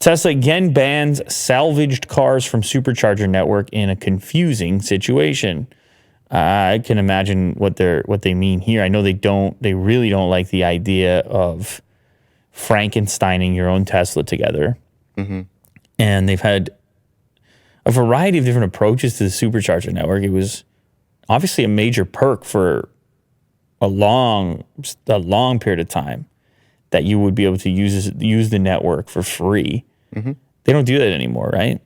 Tesla again bans salvaged cars from Supercharger network in a confusing situation. I can imagine what they mean here. I know they really don't like the idea of Frankensteining your own Tesla together. Mm-hmm. And they've had a variety of different approaches to the Supercharger network. It was obviously a major perk for a long period of time that you would be able to use the network for free. Mm-hmm. They don't do that anymore, right?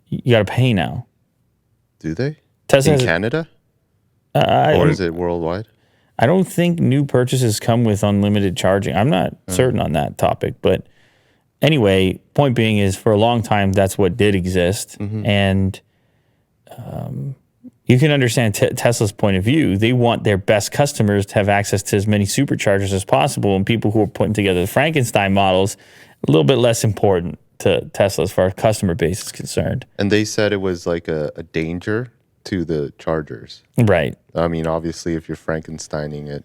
You got to pay now. Do they? Tesla in Canada? Or is it worldwide? I don't think new purchases come with unlimited charging. I'm not certain on that topic, but anyway, point being is for a long time, that's what did exist. Mm-hmm. And you can understand Tesla's point of view. They want their best customers to have access to as many superchargers as possible, and people who are putting together the Frankenstein models, a little bit less important to Tesla as far as customer base is concerned. And they said it was like a danger to the chargers. Right. I mean, obviously, if you're Frankensteining it,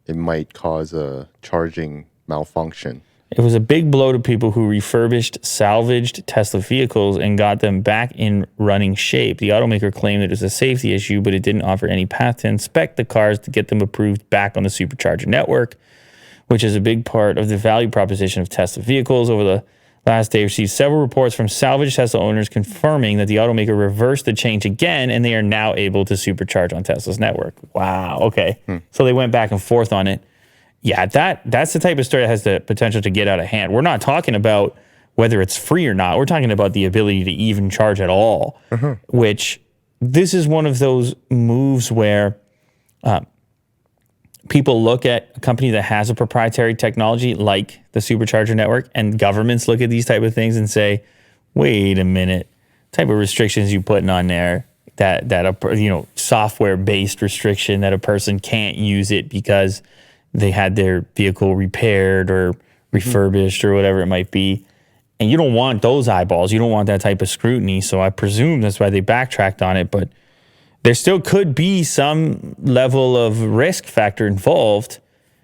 it might cause a charging malfunction. It was a big blow to people who refurbished salvaged Tesla vehicles and got them back in running shape. The automaker claimed it was a safety issue, but it didn't offer any path to inspect the cars to get them approved back on the Supercharger network, which is a big part of the value proposition of Tesla vehicles. Over the last day, received several reports from salvaged Tesla owners confirming that the automaker reversed the change again, and they are now able to supercharge on Tesla's network. Wow, okay. So they went back and forth on it. Yeah, that's the type of story that has the potential to get out of hand. We're not talking about whether it's free or not. We're talking about the ability to even charge at all, which this is one of those moves where people look at a company that has a proprietary technology like the Supercharger network, and governments look at these type of things and say, wait a minute, type of restrictions you putting on there, that software-based restriction that a person can't use it because they had their vehicle repaired or refurbished or whatever it might be. And you don't want those eyeballs. You don't want that type of scrutiny. So I presume that's why they backtracked on it. But there still could be some level of risk factor involved.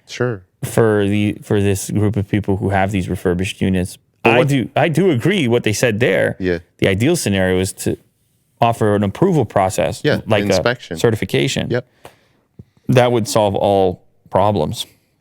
Sure. For this group of people who have these refurbished units. I do agree what they said there. Yeah. The ideal scenario is to offer an approval process. Yeah, like inspection. A certification. Yep. That would solve all problems.